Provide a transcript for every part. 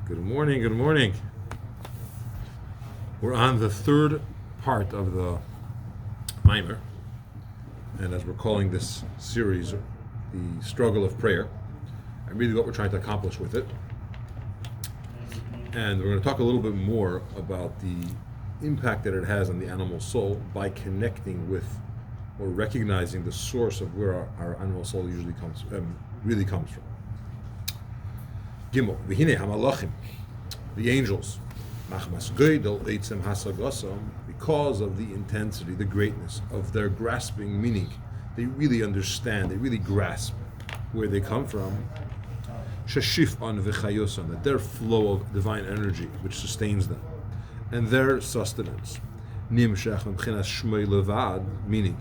Good morning, good morning. We're on the third part of the Maimer, and as we're calling this series the struggle of prayer, and really what we're trying to accomplish with it. And we're going to talk a little bit more about the impact that it has on the animal soul by connecting with or recognizing the source of where our animal soul really comes from. Gimel, v'hinei hamalachim, the angels, machmas geidel eitzem hasagasam, because of the intensity, the greatness of their grasping, meaning they really understand, they really grasp where they come from. Shashifan v'chayosan, that their flow of divine energy, which sustains them, and their sustenance. Nimshach m'chinas shmei levad, meaning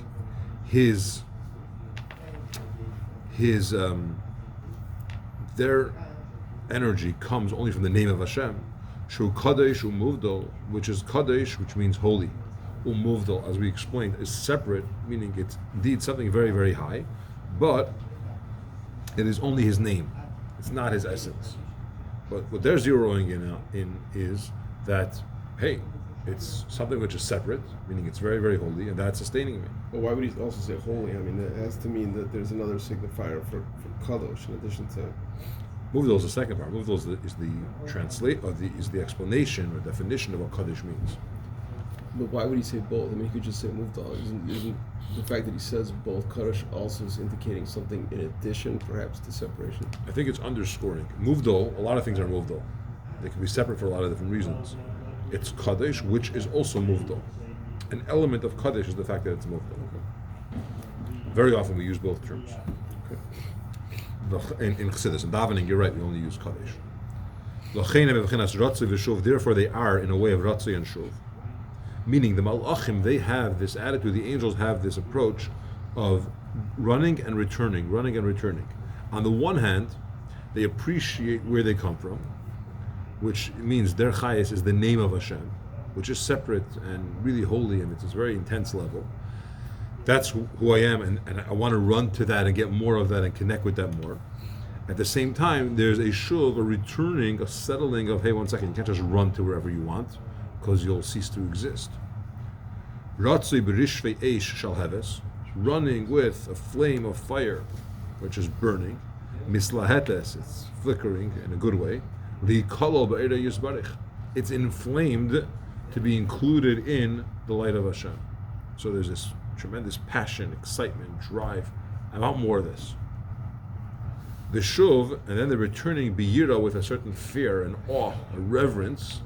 their energy comes only from the name of Hashem. Shu kadesh umuvdal, which is kadesh, which means holy. Umuvdal, as we explained, is separate, meaning it's indeed something very, very high, but it is only his name. It's not his essence. But what they're zeroing in is that, hey, it's something which is separate, meaning it's very, very holy, and that's sustaining me. Well, why would he also say holy? I mean, it has to mean that there's another signifier for kadosh in addition to. Muvdal is the second part. Muvdal is the explanation or definition of what kadosh means. But why would he say both? I mean, he could just say muvdal. Isn't the fact that he says both kadosh also is indicating something in addition, perhaps, to separation? I think it's underscoring. Muvdal, a lot of things are muvdal. They can be separate for a lot of different reasons. It's kadosh, which is also muvdal. An element of kadosh is the fact that it's muvdal. Okay. Very often we use both terms. Okay. In Chassidus and davening, you're right, we only use kadosh. Therefore, they are in a way of ratzei and shuv. Meaning the malachim, they have this attitude, the angels have this approach of running and returning. On the one hand, they appreciate where they come from, which means their chayes is the name of Hashem, which is separate and really holy, and it's this very intense level. That's who I am, and I want to run to that and get more of that and connect with that more. At the same time, there's a shuv, a returning, a settling of, hey, one second, you can't just run to wherever you want, because you'll cease to exist. Ratzei b'rishvei eish shalheves, running with a flame of fire, which is burning. Mislahetes, it's flickering in a good way. Li'kalo b'eirei yisbarich, it's inflamed to be included in the light of Hashem. So there's this tremendous passion, excitement, drive. I want more of this. The shuv, and then the returning biyira with a certain fear and awe, a reverence,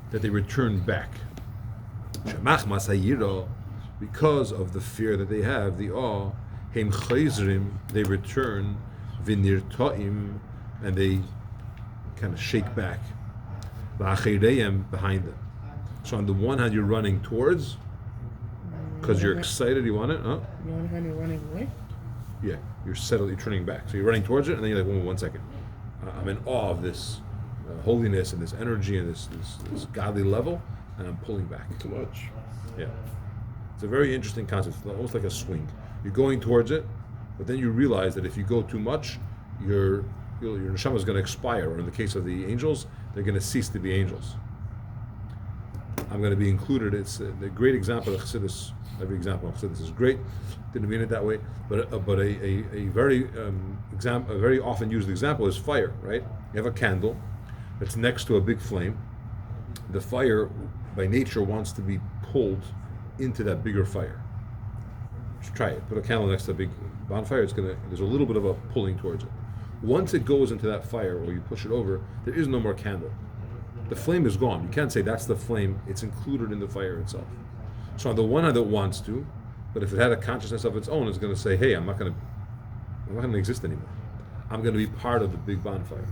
that they return back. Shemachmas hayira, because of the fear that they have, the awe, heim chayzrim, they return, v'nirta'im, and they kind of shake back, v'acheireim, behind them. So on the one hand, you're running towards, because you're excited, you want it, huh? On the one hand, you're running away? Yeah, you're settled, you're turning back. So you're running towards it, and then you're like, one second. I'm in awe of this holiness and this energy and this godly level, and I'm pulling back. Too much. Yeah. It's a very interesting concept. It's almost like a swing. You're going towards it, but then you realize that if you go too much, your neshama is going to expire, or in the case of the angels, they're going to cease to be angels. I'm going to be included. It's the great example of Chassidus. Every example of Chassidus is great. Didn't mean it that way, but a very a very often used example is fire. Right? You have a candle that's next to a big flame. The fire, by nature, wants to be pulled into that bigger fire. Just try it. Put a candle next to a big bonfire. There's a little bit of a pulling towards it. Once it goes into that fire, or you push it over, there is no more candle. The flame is gone. You can't say that's the flame. It's included in the fire itself. So on the one hand, it wants to, but if it had a consciousness of its own, it's going to say, "Hey, I'm not going to exist anymore. I'm going to be part of the big bonfire."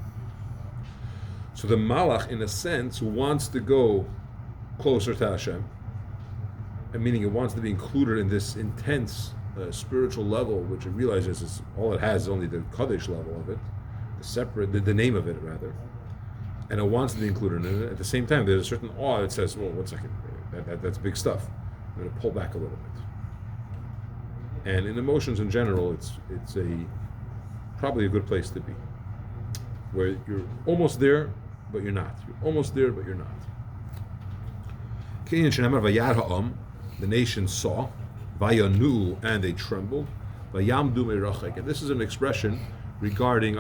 So the malach, in a sense, wants to go closer to Hashem, and meaning it wants to be included in this intense spiritual level, which it realizes is all it has is only the kadosh level of it, the name of it rather. And it wants to be included in it. At the same time, there's a certain awe that says, well, one second, that's big stuff. I'm going to pull back a little bit. And in emotions in general, it's probably a good place to be, where you're almost there, but you're not. You're almost there, but you're not. The nation saw, vayanu, and they trembled, vayamdu merachek. And this is an expression regarding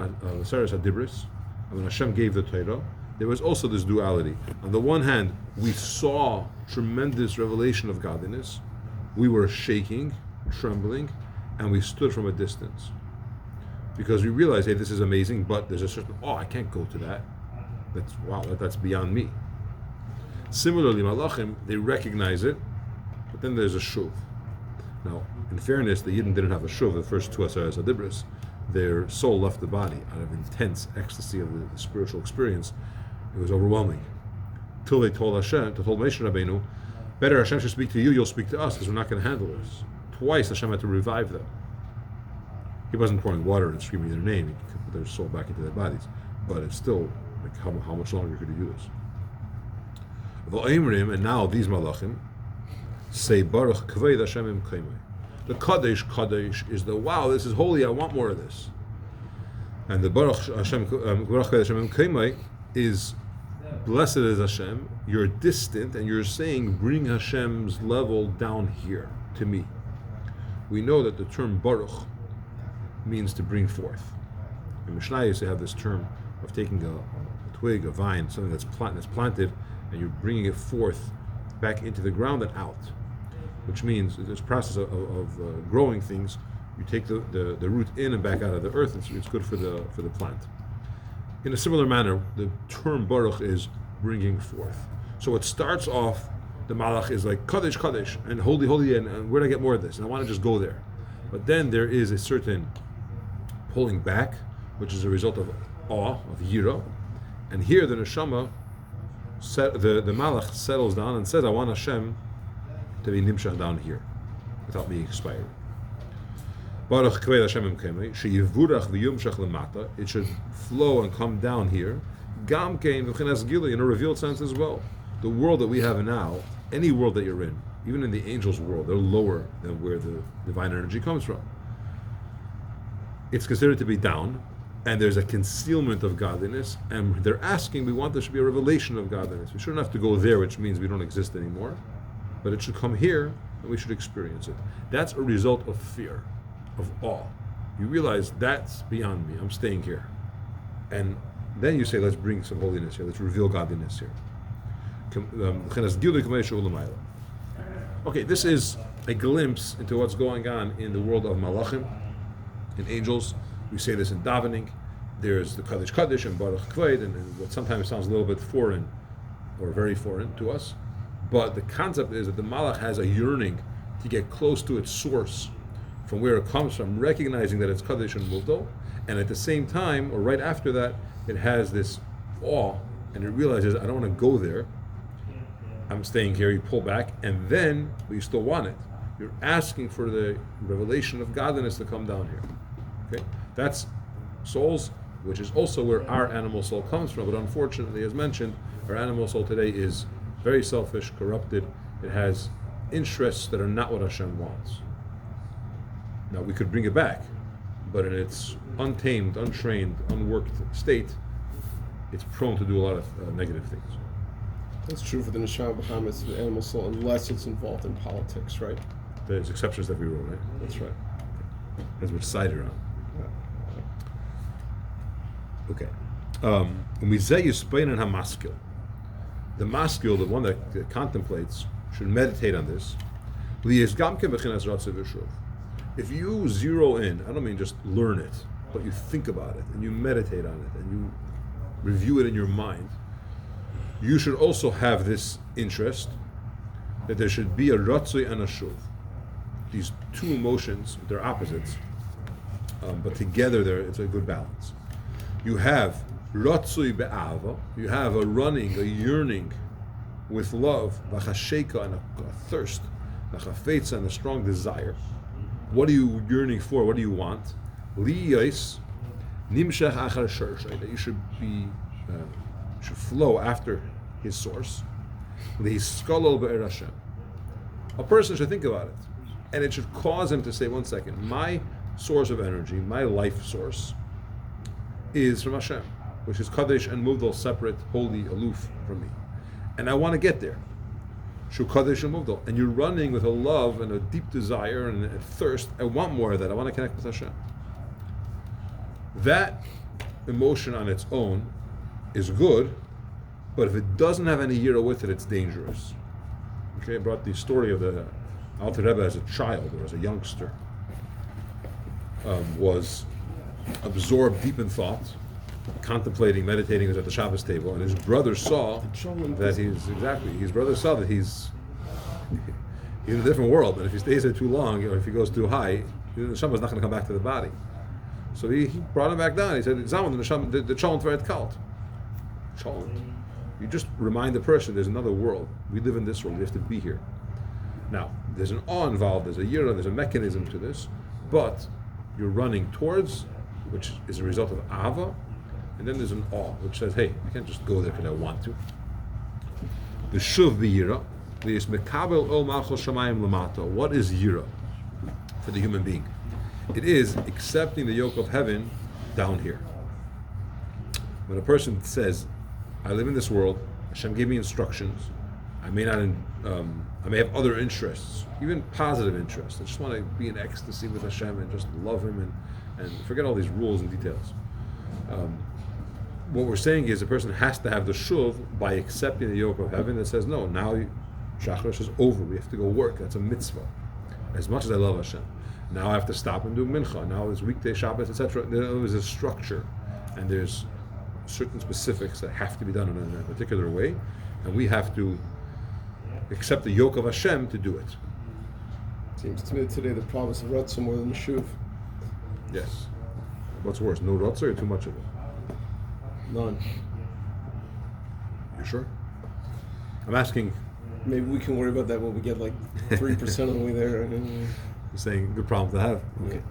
Seres Hadibris, and when Hashem gave the Torah, there was also this duality. On the one hand, we saw tremendous revelation of godliness. We were shaking, trembling, and we stood from a distance. Because we realized, hey, this is amazing, but there's a certain, I can't go to that. That's beyond me. Similarly, Malachim, they recognize it, but then there's a shuv. Now, in fairness, the Yidden didn't have a shuv, the first two Aseres Hadibris. Their soul left the body out of intense ecstasy of the spiritual experience. It was overwhelming. Till they told Hashem, told Moshe Rabbeinu, better Hashem should speak to you, you'll speak to us, because we're not going to handle this. Twice Hashem had to revive them. He wasn't pouring water and screaming their name, he could put their soul back into their bodies. But it's still, like, how much longer could he do this? And now these malachim say, Baruch Kaved Hashem Im Kaimai. The Kadesh is the, wow, this is holy, I want more of this. And the Baruch Hashem Baruch Kaved Hashem Im Kaimai is, blessed is Hashem, you're distant, and you're saying, bring Hashem's level down here, to me. We know that the term Baruch means to bring forth. In Mishnah, you have this term of taking a twig, a vine, something that's planted, and you're bringing it forth back into the ground and out, which means this process of growing things. You take the root in and back out of the earth, and so it's good for the plant. In a similar manner, the term Baruch is bringing forth. So it starts off, the Malach is like Kadesh, Kadesh, and holy, holy, and where do I get more of this? And I want to just go there. But then there is a certain pulling back, which is a result of awe, of yira. And here the neshama, the Malach settles down and says, I want Hashem to be nimshach down here, without being expired. Baruch Kvei Hashem Im Kemei, sheyivurach v'yumshach lemata, it should flow and come down here. Gam kein v'chinas gili, in a revealed sense as well. The world that we have now, any world that you're in, even in the angels' world, they're lower than where the divine energy comes from. It's considered to be down, and there's a concealment of godliness, and they're asking, we want there should be a revelation of godliness. We shouldn't have to go there, which means we don't exist anymore, but it should come here, and we should experience it. That's a result of fear, of awe. You realize that's beyond me, I'm staying here. And then you say, let's bring some holiness here, let's reveal godliness here. Okay, this is a glimpse into what's going on in the world of malachim, in angels. We say this in davening. There's the Kadesh Kadesh and Baruch Kved, and what sometimes sounds a little bit foreign, or very foreign to us. But the concept is that the malach has a yearning to get close to its source, from where it comes from, recognizing that it's Kadesh and Muvdal, and at the same time, or right after that, it has this awe, and it realizes, I don't want to go there, I'm staying here. You pull back, and then, but you still want it. You're asking for the revelation of godliness to come down here. Okay, that's souls, which is also where our animal soul comes from. But unfortunately, as mentioned, our animal soul today is very selfish, corrupted. It has interests that are not what Hashem wants. Now, we could bring it back, but in its untamed, untrained, unworked state, it's prone to do a lot of negative things. That's true for the Neshama Bahamas, the animal soul, unless it's involved in politics, right? There's exceptions to every rule, right? That's right. As we're decided on. Okay. The maskil, the one that contemplates, should meditate on this. If you zero in, I don't mean just learn it, but you think about it and you meditate on it and you review it in your mind, you should also have this interest that there should be a ratzui and a shuv. These two emotions, they're opposites, but together it's a good balance. You have ratzui be'ava, you have a running, a yearning with love, v'chasheka, and a thirst, v'chafetza, and a strong desire. What are you yearning for? What do you want? Liyos nimshach achar shorsh, that you should be should flow after his source. Lihiskolol be'er Hashem. A person should think about it, and it should cause him to say, one second, my source of energy, my life source, is from Hashem. which is Kadesh and Muvdal, separate, holy, aloof from me. And I want to get there. Shu Kadesh and Muvdal. And you're running with a love and a deep desire and a thirst. I want more of that. I want to connect with Hashem. That emotion on its own is good, but if it doesn't have any yira with it, it's dangerous. Okay, I brought the story of the Alter Rebbe as a child, or as a youngster, was absorbed deep in thought, contemplating, meditating. He was at the Shabbos table, and his brother saw that his brother saw that he's in a different world, and if he stays there too long, or if he goes too high, the neshama is not going to come back to the body. So he brought him back down. He said, "Zaman the neshama, the cholent v'et kalt." Cholent. You just remind the person there's another world. We live in this world. We have to be here. Now, there's an awe involved. There's a yira. There's a mechanism to this, but you're running towards, which is a result of ahava, and then there's an awe, which says, "Hey, I can't just go there because I want to." The shuv b'yira, the is mekabel ol malchus shamayim lamata. What is yira for the human being? It is accepting the yoke of heaven down here. When a person says, "I live in this world. Hashem gave me instructions. I may not, I may have other interests, even positive interests. I just want to be in ecstasy with Hashem and just love Him and forget all these rules and details." What we're saying is a person has to have the shuv by accepting the yoke of heaven that says, "No, now Shacharish is over. We have to go work. That's a mitzvah. As much as I love Hashem, now I have to stop and do mincha. Now it's weekday Shabbos, etc." There is a structure, and there's certain specifics that have to be done in a particular way, and we have to accept the yoke of Hashem to do it. Seems to me that today the promise of Ratzah more than the Shuv. Yes. What's worse, no Ratzah or too much of it? None. You sure? I'm asking. Maybe we can worry about that when we get like 3% of the way there. You're saying good problem to have. Okay.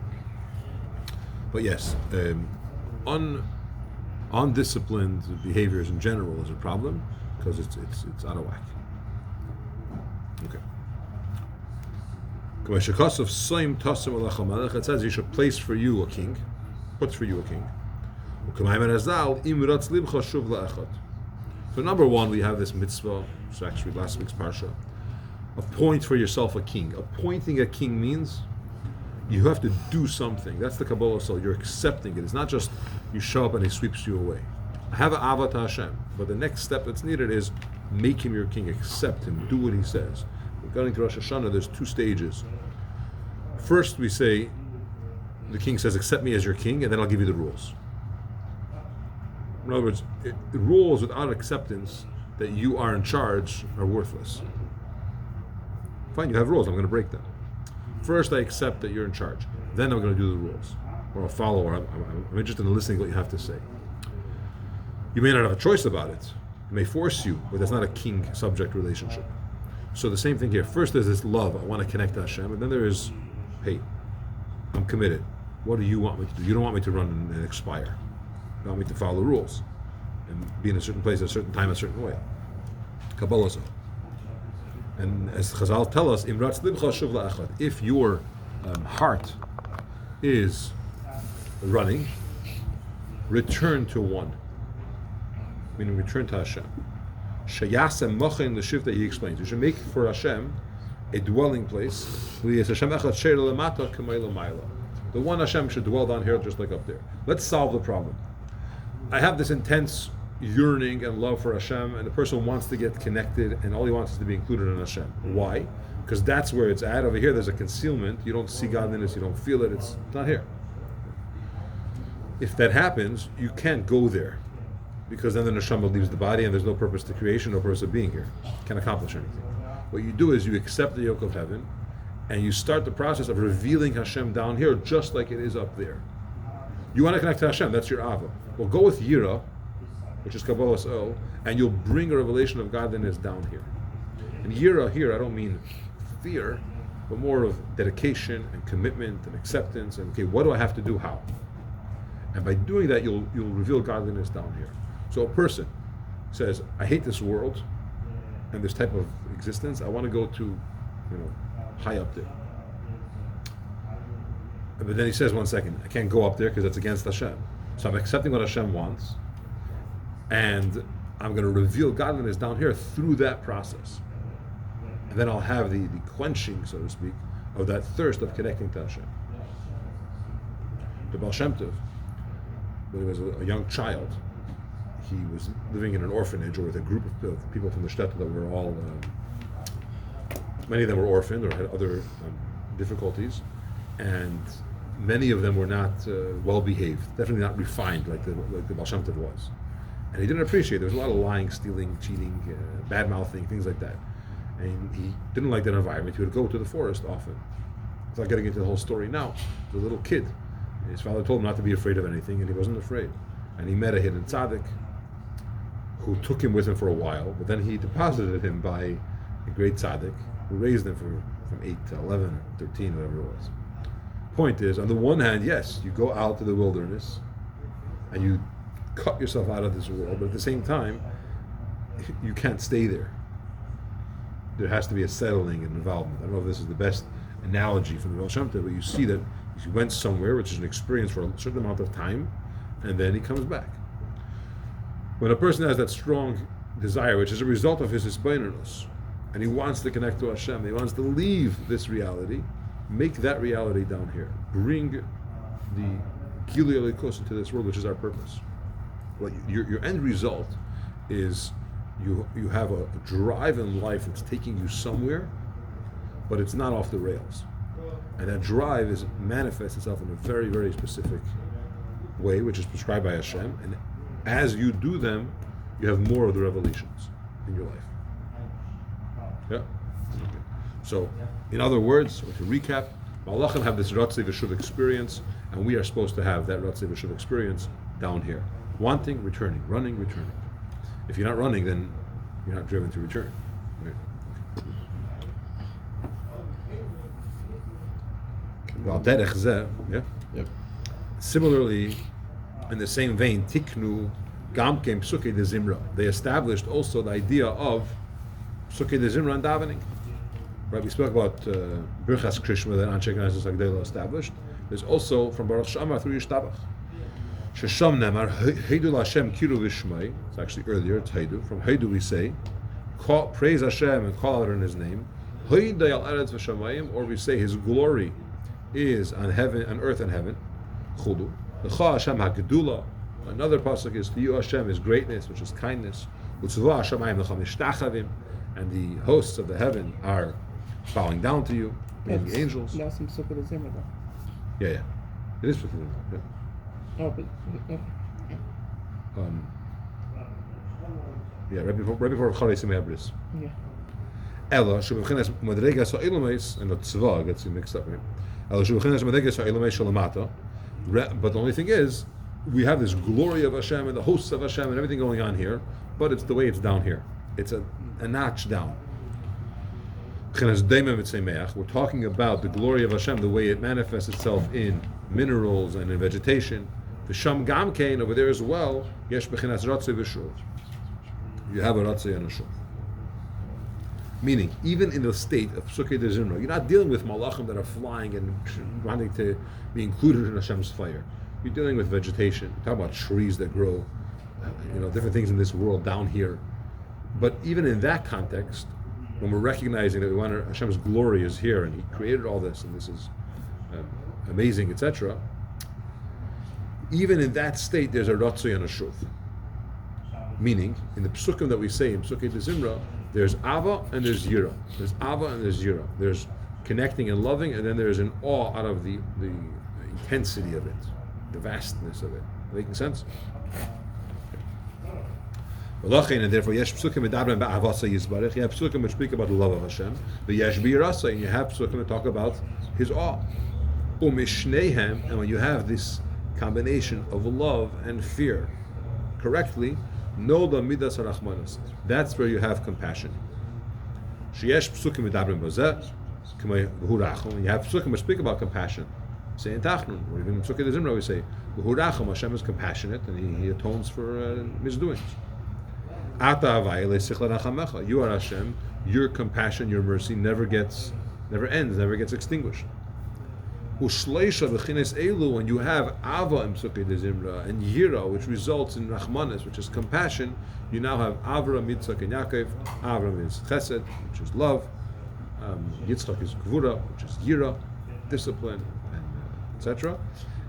But yes, undisciplined behaviors in general is a problem because it's out of whack. Okay. It says, "You should place for you a king." What's for you a king? So number one, we have this mitzvah. It's actually last week's parsha. Appoint for yourself a king. Appointing a king means you have to do something. That's the Kabbalah soul. You're accepting it. It's not just you show up and he sweeps you away. I have an avat Hashem, but the next step that's needed is make him your king. Accept him. Do what he says. Regarding to Rosh Hashanah, there's two stages. First, we say, the king says, "Accept me as your king, and then I'll give you the rules." In other words, rules without acceptance that you are in charge are worthless. Fine, you have rules. I'm going to break them. First, I accept that you're in charge. Then I'm going to do the rules, or I'll follow, or I'm interested in listening to what you have to say. You may not have a choice about it. It may force you, but that's not a king-subject relationship. So the same thing here. First, there's this love. I want to connect to Hashem, and then there is, hey, I'm committed. What do you want me to do? You don't want me to run and expire. You want me to follow the rules and be in a certain place at a certain time, a certain way. Kabbalah. And as Chazal tell us, "Imratz libcha shuv la'achad." If your heart is running, return to one. Meaning return to Hashem. Shayasem mochin l'shiv that he explains. You should make for Hashem a dwelling place. The one Hashem should dwell down here just like up there. Let's solve the problem. I have this intense yearning and love for Hashem, and the person wants to get connected, and all he wants is to be included in Hashem. Why? Because that's where it's at. Over here, there's a concealment. You don't see godliness. You don't feel it. It's not here. If that happens, you can't go there, because then the neshama leaves the body, and there's no purpose to creation, no purpose of being here. Can't accomplish anything. What you do is you accept the yoke of heaven, and you start the process of revealing Hashem down here, just like it is up there. You want to connect to Hashem. That's your ava. Well, go with Yira, which is Kabbalah's O, and you'll bring a revelation of godliness down here. And Yira here, I don't mean fear, but more of dedication and commitment and acceptance. And okay, what do I have to do? How? And by doing that, you'll reveal godliness down here. So a person says, "I hate this world and this type of existence. I want to go to, high up there." But then he says, "1 second, I can't go up there because that's against Hashem. So I'm accepting what Hashem wants, and I'm going to reveal godliness down here through that process. And then I'll have the quenching, so to speak, of that thirst of connecting to Hashem. The Baal Shem Tov, when he was a young child, he was living in an orphanage or with a group of people from the shtetl that were all, many of them were orphaned or had other difficulties, and many of them were not well behaved, definitely not refined like the Baal Shem Tov was. And he didn't appreciate there was a lot of lying, stealing, cheating, bad mouthing, things like that. And he didn't like that environment. He would go to the forest often. Without getting into the whole story now, the little kid, his father told him not to be afraid of anything, and he wasn't afraid. And he met a hidden tzaddik who took him with him for a while, but then he deposited him by a great tzaddik who raised him from 8 to 11, 13, whatever it was. Point is, on the one hand, yes, you go out to the wilderness and you cut yourself out of this world, but at the same time, you can't stay there. There has to be a settling and involvement. I don't know if this is the best analogy from the Baal Shem Tov, but you see that he went somewhere, which is an experience for a certain amount of time, and then he comes back. When a person has that strong desire, which is a result of his hisbonenus, and he wants to connect to Hashem, he wants to leave this reality, make that reality down here. Bring the Gilui Elikos into this world, which is our purpose. Well, your end result is you have a drive in life that's taking you somewhere, but it's not off the rails. And that drive manifests itself in a very, very specific way, which is prescribed by Hashem. And as you do them, you have more of the revelations in your life. Yeah? Okay. So, in other words, to recap, Malachim have this Ratzei V'Shuv experience, and we are supposed to have that Ratzei V'Shuv experience down here. Wanting, returning, running, returning. If you're not running, then you're not driven to return. Right? Yeah? Yep. Similarly, in the same vein, Tiknu Gamkem Psukei de Zimra. They established also the idea of Psukei de Zimra and davening. Right? We spoke about Birchas Krishma that Anshe Knesset Agdela established. There's also from Baruch Shamar through Yishtabach. Shesham Nemar Heidu Hashem Kiru Vishmai. It's actually earlier. It's Heidu. From Heidu we say, praise Hashem and call out in His name. Heidu al Eretz v'Shamayim, or we say His glory is on heaven, on earth and heaven. Chudu. L'cha Hashem HaGedula. Another pasuk is to you Hashem is greatness, which is kindness. Utzva Hashemayim l'cha mishtachavim, and the hosts of the heaven are bowing down to you, being the angels. That's in Sukkot of Zimra, though. Yeah. It is Sukkot. Yeah. Oh, but okay. Right before Chalei Simei Bris. Yeah. Ella shebevchenes madregas ha'elameis, and the tzva gets mixed up. Right? Ella shebevchenes madregas ha'elameis shalamata. But the only thing is, we have this glory of Hashem and the hosts of Hashem and everything going on here, but it's the way it's down here. It's a notch down. We're talking about the glory of Hashem, the way it manifests itself in minerals and in vegetation. The Sham Gamkein over there as well. Yesh bechinas ratzei v'shuv. You have a ratzei and a shuv. Meaning, even in the state of Psukei de Zimra, you're not dealing with malachim that are flying and wanting to be included in Hashem's fire. You're dealing with vegetation. You're talking about trees that grow, different things in this world down here. But even in that context, when we're recognizing that we want Hashem's glory is here and He created all this and this is amazing, etc., even in that state, there's a ratzei and a shuv. Meaning, in the psukim that we say in Psukei de Zimra, there's ava and there's yira. There's ava and there's yira. There's connecting and loving, and then there's an awe out of the intensity of it, the vastness of it. Making sense? And therefore, yesh psukim medabren ba'avasa yizbarech. You have psukim which speak about the love of Hashem. The yesh b'yirasa, and you have psukim that talk about His awe. Umishnehem, and when you have this combination of love and fear correctly, know the midas harachmanas. That's where you have compassion. Sheyesh psukim medabren b'zeh, k'may v'hurachum. You have psukim which speak about compassion. Say in Tachnun, or even in Psukei de Zimra, we say v'hurachum. Hashem is compassionate, and He atones for misdoings. You are Hashem. Your compassion, your mercy never ends, never gets extinguished. Ushleisha b'chines elu, and you have ava im Psukei de Zimra and yira, which results in rachmanis, which is compassion. You now have Avram, Yitzchak, and Yaakov. Avram is chesed, which is love. Yitzchak is gvura, which is yira, discipline, and etc.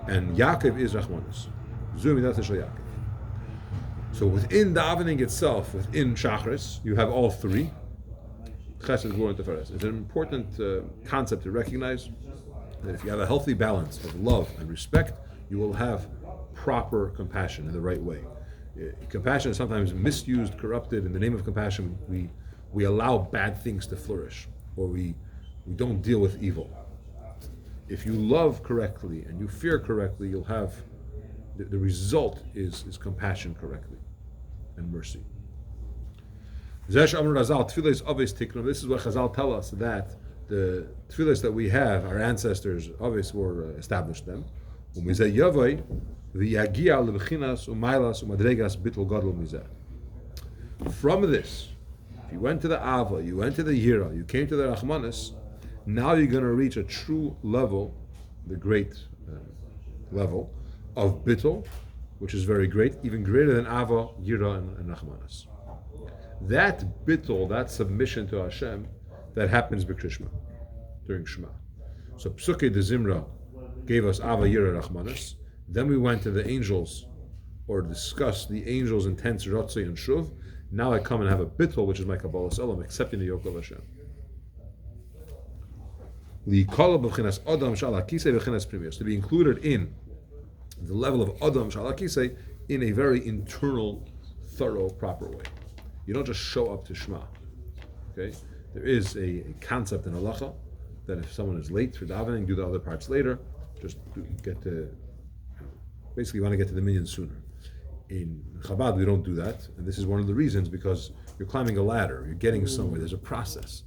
And Yaakov is rachmanis. Zu midat shel Yaakov. So within davening itself, within Shachris, you have all three. Chesed, gvura, and teferes. It's an important concept to recognize that if you have a healthy balance of love and respect, you will have proper compassion in the right way. Compassion is sometimes misused, corrupted. In the name of compassion, we allow bad things to flourish, or we don't deal with evil. If you love correctly and you fear correctly, you'll have the result is compassion correctly and mercy. This is what Chazal tell us, that the tefillas that we have, our ancestors obviously were established them. From this, if you went to the Ava, you went to the Yira, you came to the Rachmanis, now you're going to reach a true level, the great level of Bittul, which is very great, even greater than Ava, Yira, and Rachmanis. That Bittul, that submission to Hashem, that happens b'Krishma, during Shema. So Psukei de Zimra gave us Ava, Yira, Rachmanis. Then we went to the angels, or discussed the angels' intense Ratzei and Shuv. Now I come and have a Bittul, which is my Kabbalas Olam, accepting the yoke of Hashem. To be included in the level of Adam Shalakise in a very internal, thorough, proper way. You don't just show up to Shema. Okay? There is a concept in halacha that if someone is late for davening, do the other parts later. Just get to, basically you want to get to the minyan sooner. In Chabad, we don't do that, and this is one of the reasons, because you're climbing a ladder, you're getting somewhere, there's a process.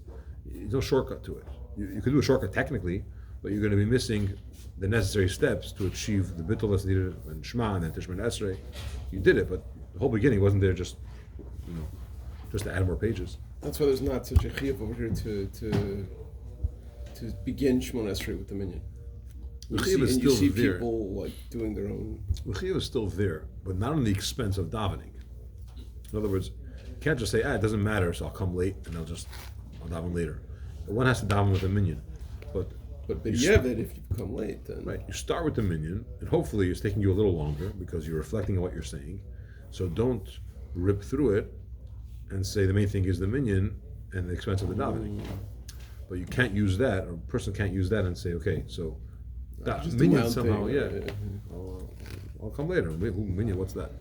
There's no shortcut to it. You could do a shortcut technically, but you're going to be missing the necessary steps to achieve the Bittul that's needed and Shema and then Tishman Esrei. You did it, but the whole beginning wasn't there just to add more pages. That's why there's not such a chiyuv over here to begin Shemon Esrei with the minyan. You see people like doing their own. The chiyuv is still there, but not on the expense of davening. In other words, you can't just say, it doesn't matter, so I'll come late and I'll daven later. One has to daven with a minyan, but yeah, that if you come late, then right, you start with the minyan, and hopefully it's taking you a little longer because you're reflecting on what you're saying. So don't rip through it and say the main thing is the minyan and the expense of the davening. But you can't use that, or a person can't use that and say, okay, so that minyan somehow, I'll come later. Minyan, what's that?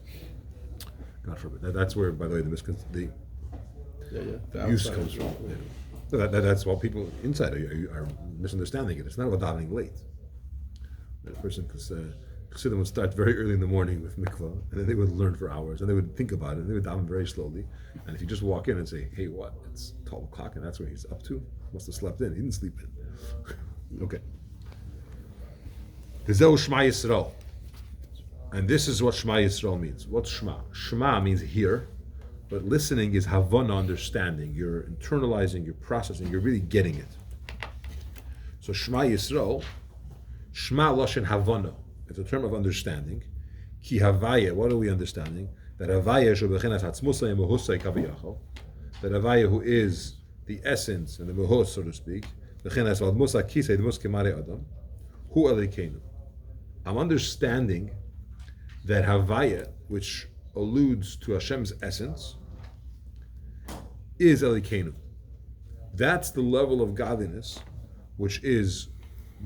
God forbid. That's where, by the way, the use comes from. Yeah. So that's why people inside are misunderstanding it. It's not about davening late. A person Chassidim would start very early in the morning with mikvah, and then they would learn for hours, and they would think about it, and they would daven very slowly. And if you just walk in and say, hey, what? It's 12 o'clock, and that's where he's up to. Must have slept in. He didn't sleep in. Okay. V'zeu Shema Yisrael. And this is what Shema Yisrael means. What's Shema? Shema means hear, but listening is Havana, understanding. You're internalizing, you're processing, you're really getting it. So Shema Yisrael, Shema Lashon Havana. It's a term of understanding. Ki Havaya, what are we understanding? That Havaya Shubechenas Hatzmusay and Mehusay Kaviyachol. That Havaya, who is the essence and the Mehus, so to speak, Bechenas Vadmusa Kisei Dmus Kemare Adam, Hu Elikenu. I'm understanding that Havaya, which alludes to Hashem's essence, is Elikenu. That's the level of godliness which is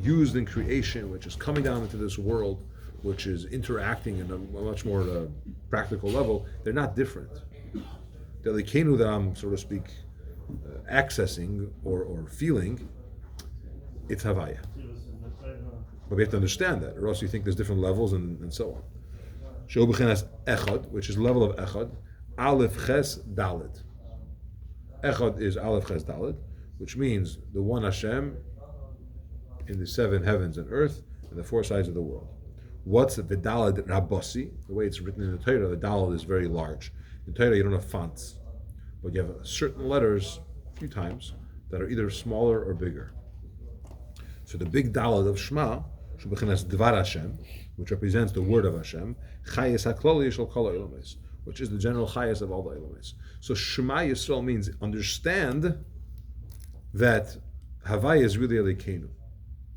used in creation, which is coming down into this world, which is interacting in a much more practical level. They're not different. The Elikenu that I'm, so to speak, accessing or feeling, it's Havaya. But we have to understand that, or else you think there's different levels and so on. Shehu b'chinas echad, which is the level of echad, aleph ches daled. Echad is aleph ches daled, which means the one Hashem in the seven heavens and earth and the four sides of the world. What's the daled rabbosi? The way it's written in the Torah, the daled is very large. In Torah, you don't have fonts, but you have certain letters, a few times, that are either smaller or bigger. So the big dalad of Shema, Shebechinas Dvar Hashem, which represents the word of Hashem, Chayes HaKloli Shel Kol HaElomes, which is the general Chayes of all the Elomes. So Shema Yisrael means understand that Havaya is really Elokeinu,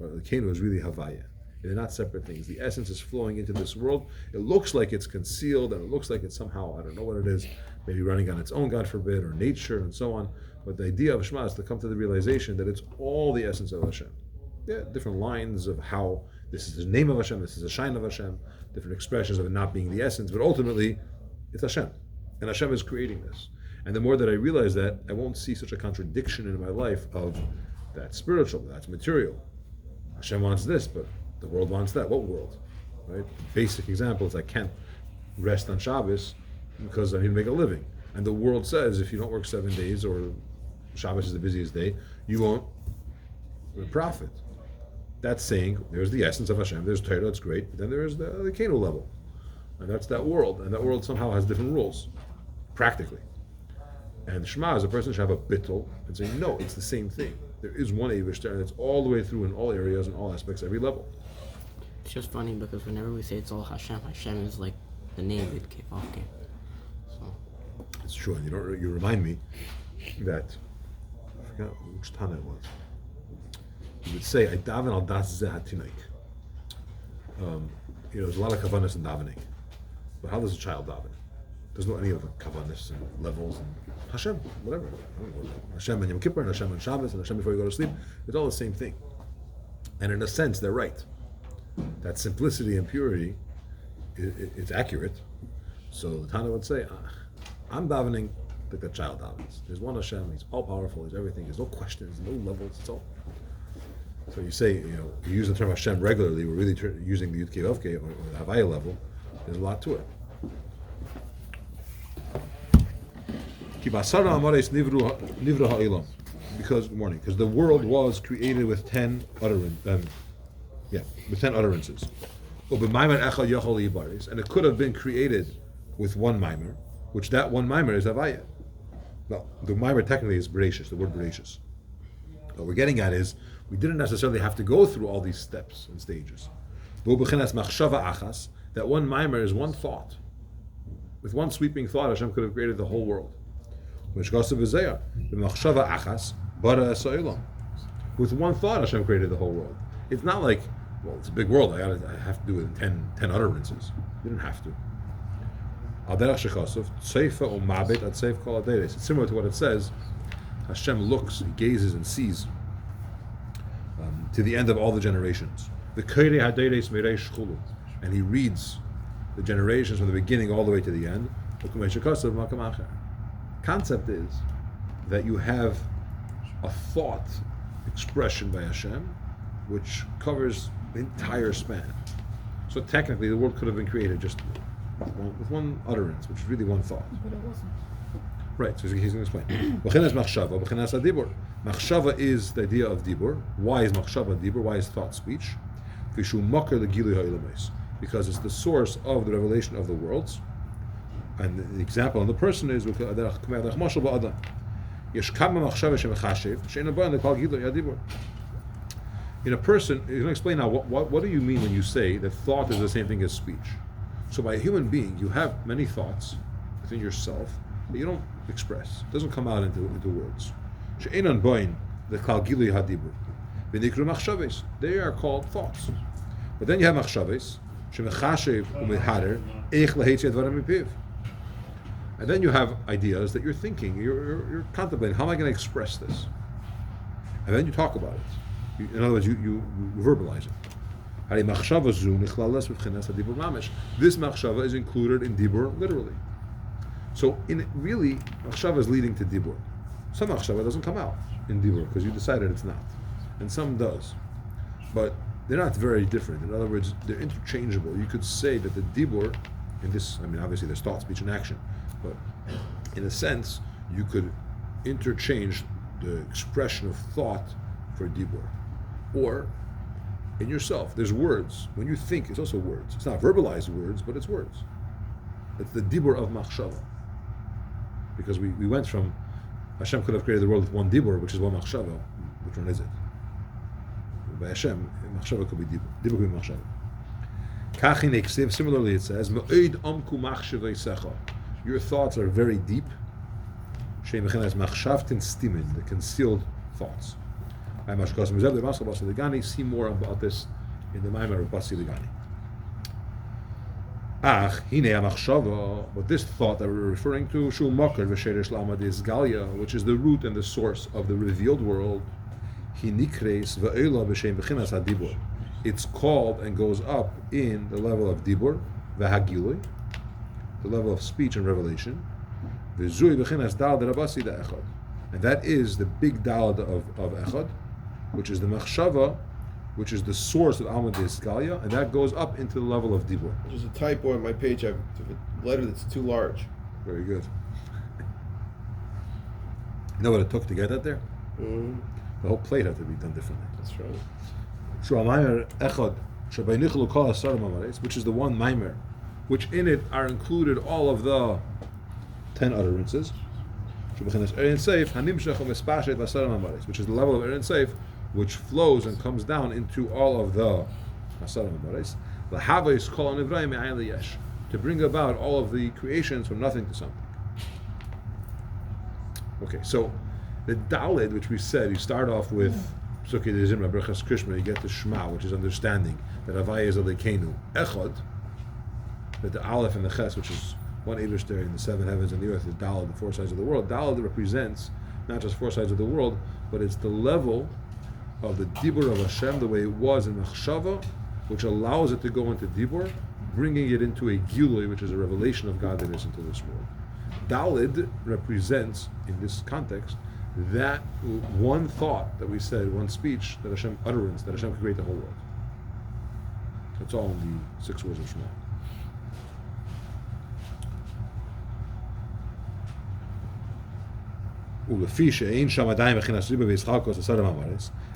or Elokeinu is really Havaya. They're not separate things. The essence is flowing into this world. It looks like it's concealed, and it looks like it's somehow, I don't know what it is, maybe running on its own, God forbid, or nature, and so on. But the idea of Shema is to come to the realization that it's all the essence of Hashem. Yeah, different lines of how this is the name of Hashem, this is the shine of Hashem, different expressions of it not being the essence, but ultimately, it's Hashem. And Hashem is creating this. And the more that I realize that, I won't see such a contradiction in my life of that's spiritual, that's material. Hashem wants this, but the world wants that. What world? Right? Basic example is I can't rest on Shabbos because I need to make a living. And the world says if you don't work 7 days or Shabbos is the busiest day, you won't profit. That's saying there's the essence of Hashem, there's Torah, that's great, but then there's the Kano level. And that's that world. And that world somehow has different rules, practically. And Shema is a person should have a bittul and say, no, it's the same thing. There is one Eivish there, and it's all the way through in all areas and all aspects, every level. It's just funny because whenever we say it's all Hashem, Hashem is like the name Yud Kei Vav Kei. So It's true, and you remind me that I forgot which Tana it was. You would say, "I daven al das zeh hatinaik." There's a lot of kavanas in davening, but how does a child daven? There's no any of the kavanas and levels and Hashem, whatever. I don't know, Hashem and Yom Kippur and Hashem and Shabbos and Hashem before you go to sleep. It's all the same thing, and in a sense, they're right. That simplicity and purity, it's accurate. So the Tana would say, I'm davening like the child davens. There's one Hashem, He's all powerful, He's everything, there's no questions, no levels, it's all. So you say, you use the term Hashem regularly, we're really using the Yud Kei Vav Kei or the Havaya level, there's a lot to it. Because the world was created with 10 utterances. And it could have been created with one mimer, which that one mimer is Havaya. Well, the mimer technically is Bereshis, the word Bereshis. What we're getting at is, we didn't necessarily have to go through all these steps and stages. That one mimer is one thought. With one sweeping thought, Hashem could have created the whole world. With one thought, Hashem created the whole world. It's not like, well, it's a big world, I have to do it in 10 utterances. You didn't have to. It's similar to what it says. Hashem looks, He gazes and sees to the end of all the generations. And He reads the generations from the beginning all the way to the end. Concept is that you have a thought expression by Hashem which covers the entire span. So technically the world could have been created just with one utterance, which is really one thought. But it wasn't. Right, so he's going to explain. Machshava is the idea of dibur. Why is machshava dibur? Why is thought speech? Because it's the source of the revelation of the worlds. And the example on the person is in a person, he's going to explain now what do you mean when you say that thought is the same thing as speech. So by a human being, you have many thoughts within yourself that you don't express. It doesn't come out into words. They are called thoughts. But then you have machshaves, and then you have ideas that you're thinking, you're contemplating, how am I going to express this? And then you talk about it. In other words, you verbalize it. This machshava is included in dibur literally. So really, machshava is leading to dibur. Some machshava doesn't come out in dibur because you decided it's not, and some does. But they're not very different. In other words, they're interchangeable. You could say that the dibur, in this, obviously there's thought, speech, and action, but in a sense, you could interchange the expression of thought for dibur. Or in yourself, there's words. When you think, it's also words. It's not verbalized words, but it's words. It's the dibur of machshava. Because we went from Hashem could have created the world with one dibur, which is one machshava. Which one is it? by Hashem, machshava could be dibur. Dibur could be machshava. Kach in Eksiv, similarly it says, Me'oid amku machshaveisecha. Your thoughts are very deep. Shem mechenas machshavtin stimin, the concealed thoughts. I mashkos mezev le'masal Basi Legani. See more about this in the Maimer of Basi Legani. Ach, hine machshava, but this thought that we're referring to, shul makar v'sheresh lamad is galia, which is the root and the source of the revealed world. He nikres va'ela b'shem b'chinas hadibur. It's called and goes up in the level of dibur, v'hagilui, the level of speech and revelation, v'zui b'chinas dal derabasi da echad, and that is the big dalad of echad, which is the machshava, which is the source of Alma de Iskalia, and that goes up into the level of dibur. There's a typo on my page. I have a letter that's too large. Very good. You know what it took to get that there? Mm-hmm. The whole plate had to be done differently. That's right. Which is the one maimer, which in it are included all of the 10 utterances. Which is the level of Erin Seif, which flows and comes down into all of the to bring about all of the creations from nothing to something. Okay, so the Dalid, which we said, you start off with Psukei de Zimra, Berachas Krishma, you get the Shema, which is understanding, that Havaya is Elokeinu, Echad, that the Aleph and the Ches, which is one Eibush there in the seven heavens and the earth, the Dalid, the four sides of the world. Dalid represents not just four sides of the world, but it's the level of the Dibur of Hashem, the way it was in Machshava, which allows it to go into Dibur, bringing it into a Gilui, which is a revelation of godliness into this world. Dalid represents, in this context, that one thought that we said, one speech, that Hashem utterance, that Hashem can create the whole world. That's all in the 6 words of Shema.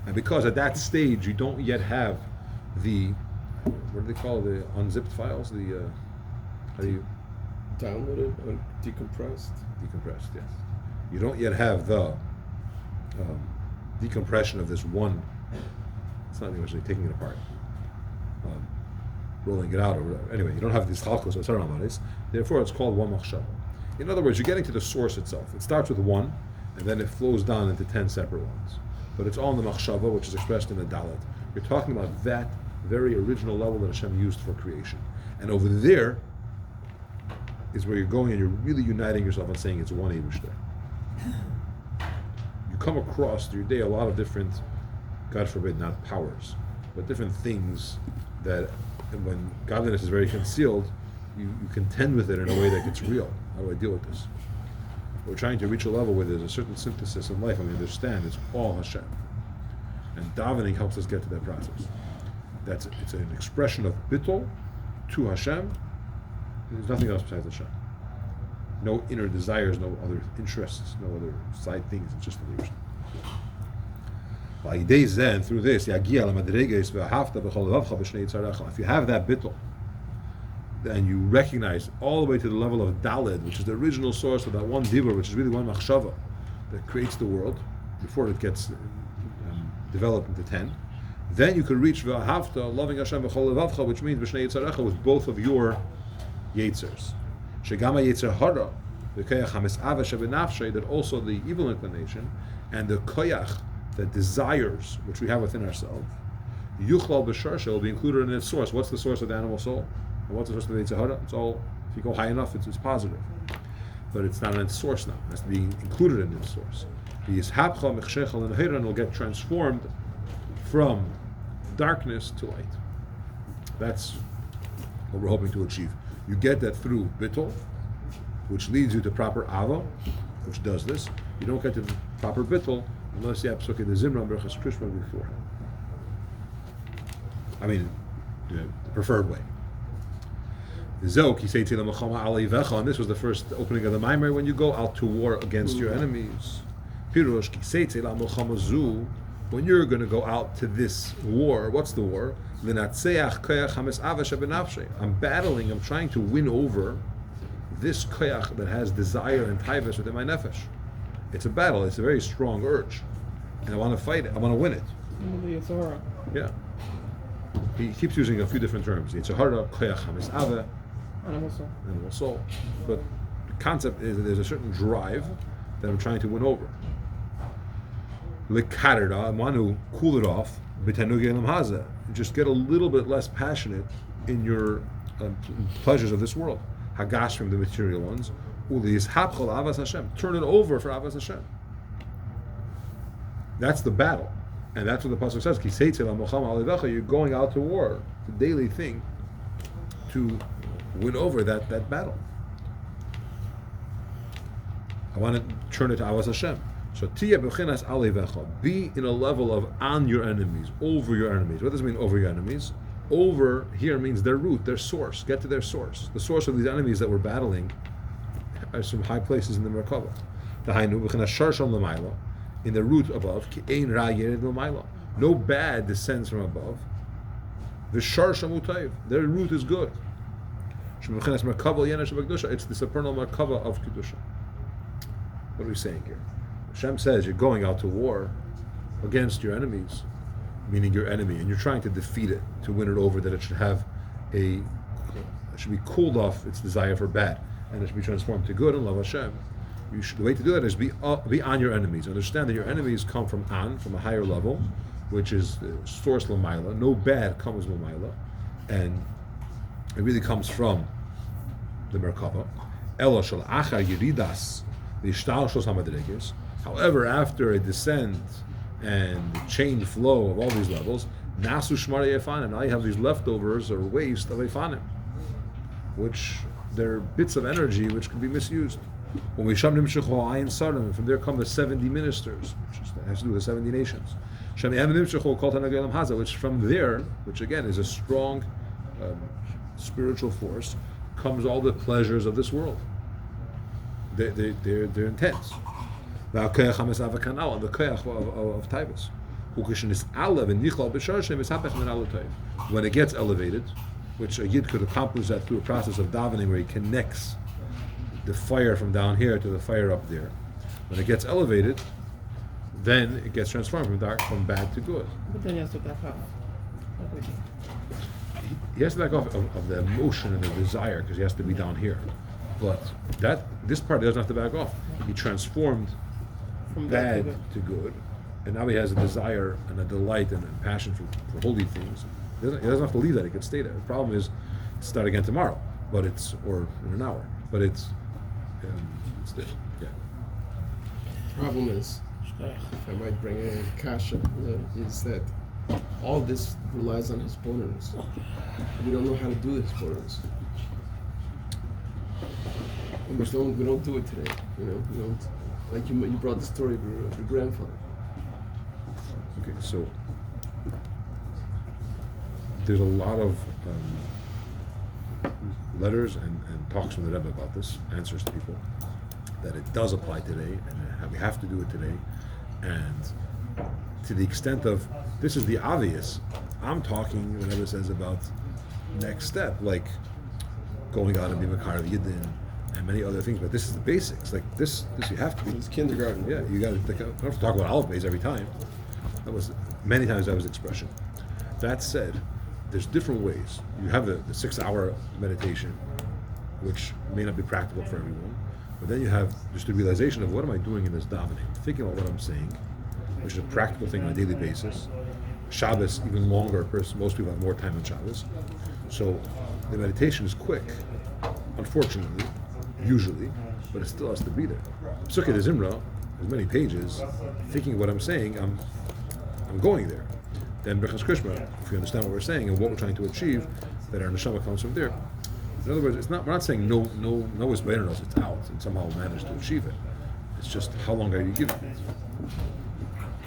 And because at that stage you don't yet have the, what do they call the unzipped files? The how do you Downloaded, decompressed. Decompressed, yes. You don't yet have the decompression of this one. It's not actually taking it apart, rolling it out or whatever. Anyway, you don't have these chalkos or saramaris. Therefore, it's called one machshava. In other words, you're getting to the source itself. It starts with one, and then it flows down into 10 separate ones. But it's all in the machshava, which is expressed in the dalet. You're talking about that very original level that Hashem used for creation. And over there is where you're going and you're really uniting yourself and saying it's one Eibush there. You come across through your day a lot of different, God forbid, not powers, but different things that, and when godliness is very concealed, you contend with it in a way that gets real. How do I deal with this? We're trying to reach a level where there's a certain synthesis in life and we understand it's all Hashem. And davening helps us get to that process. It's an expression of bittul to Hashem. There's nothing else besides Hashem. No inner desires, no other interests, no other side things. It's just the Eibush. And through this, if you have that bittul, then you recognize all the way to the level of Daled, which is the original source of that one dibur, which is really one machshava that creates the world before it gets developed into 10. Then you could reach v'ahavta, loving Hashem v'chol levavcha, which means b'shnei yitzarecha, with both of your yitzers. Shegama yitzer hara, the koyach hamis'ava shebenafshe, that also the evil inclination and the koyach that desires, which we have within ourselves, yuchlal b'sharsha, will be included in its source. What's the source of the animal soul? And what's the source of the yitzer hara? It's all, if you go high enough, it's positive. But it's not in its source now. It has to be included in its source. The yishapcha mechshechel and heiran will get transformed from darkness to light. That's what we're hoping to achieve. You get that through bittul, which leads you to proper ava, which does this. You don't get to the proper bittul unless you have Psukei de Zimra, Berachas Krishma beforehand. I mean, the preferred way. And this was the first opening of the Maimer, when you go out to war against your enemies. Pirush kiseitze la zu, when you're going to go out to this war, what's the war? I'm battling, I'm trying to win over this koyach that has desire and taivas within my nefesh. It's a battle, it's a very strong urge. And I want to fight it, I want to win it. The Yitzhara. Yeah. He keeps using a few different terms. Yitzhar hara, koyach hamis ave, Animal soul. animal soul. But the concept is that there's a certain drive that I'm trying to win over. Likarda, I want to cool it off. B'tanugi elam haza. Just get a little bit less passionate in your pleasures of this world. Hagashrim, the material ones. Uliyishapchol avas Hashem. Turn it over for avas Hashem. That's the battle. And that's what the Pasuk says. You're going out to war. It's a daily thing to win over that battle. I want to turn it to avas Hashem. So tiya b'chinas alevecha. Be in a level of on your enemies, over your enemies. What does it mean over your enemies? Over here means their root, their source. Get to their source. The source of these enemies that we're battling are some high places in the Merkava. The Hainu b'chinas sharsham l'mayla. In the root above, ki ein ra yered l'mayla. No bad descends from above. The sharsham utayv. Their root is good. Shem'chinas Merkava yenesh b'kedusha. It's the supernal Merkava of kedusha. What are we saying here? Hashem says you're going out to war against your enemies, meaning your enemy, and you're trying to defeat it, to win it over, that it should have it should be cooled off its desire for bad, and it should be transformed to good and love Hashem. The way to do that is be on your enemies. Understand that your enemies come from a higher level, which is the source l'mayla. No bad comes l'mayla, and it really comes from the Merkava. Ela shel achar yeridas v'ishtalshos hamadregos. However, after a descent and the chain flow of all these levels, nasu shmari efanim. Now you have these leftovers or waste of efanim, which they're bits of energy which can be misused. When we shamnim shecho ayin sarim, from there come the 70 ministers, which has to do with the 70 nations. Which from there, which again is a strong spiritual force, comes all the pleasures of this world. They're intense. The koyach of Taivas. When it gets elevated, which a yid could accomplish that through a process of davening where he connects the fire from down here to the fire up there. When it gets elevated, then it gets transformed from bad to good. But then you have to back off. He has to back off of the emotion and the desire because he has to be down here. But this part he doesn't have to back off. He transformed From bad good to good, and now he has a desire and a delight and a passion for holy things. He doesn't have to leave that. He can stay there. The problem is start again tomorrow, or in an hour. But it's there. Yeah. Problem is, if I might bring in kasha, is that all this relies on his bonus. We don't know how to do his bonus. We don't do it today. We don't. Like you brought the story of your grandfather. Okay, so there's a lot of letters and talks from the Rebbe about this, answers to people, that it does apply today, and we have to do it today. And to the extent of, this is the obvious. I'm talking, the Rebbe says, about next step, like going out and be Makar Yidin, and many other things, but this is the basics. Like this you have to be. It's kindergarten. Yeah, you got to. You don't have to talk about Aleph Beis every time. That was many times that was the expression. That said, there's different ways. You have the 6-hour meditation, which may not be practical for everyone, but then you have just the realization of what am I doing in this davening, thinking about what I'm saying, which is a practical thing on a daily basis. Shabbos even longer. Most people have more time on Shabbos, so the meditation is quick. Unfortunately. Usually, but it still has to be there. Psukkah de Zimra, as many pages, thinking what I'm saying, I'm going there. Then Berachas Krishma, if you understand what we're saying and what we're trying to achieve, that our neshama comes from there. In other words, we're not saying no is better than us, it's out, and somehow manage to achieve it. It's just how long are you giving it?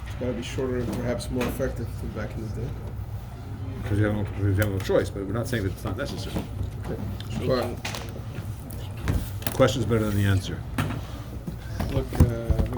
It's got to be shorter and perhaps more effective than back in the day. Because you have no choice, but we're not saying that it's not necessary. But Question's better than the answer. look.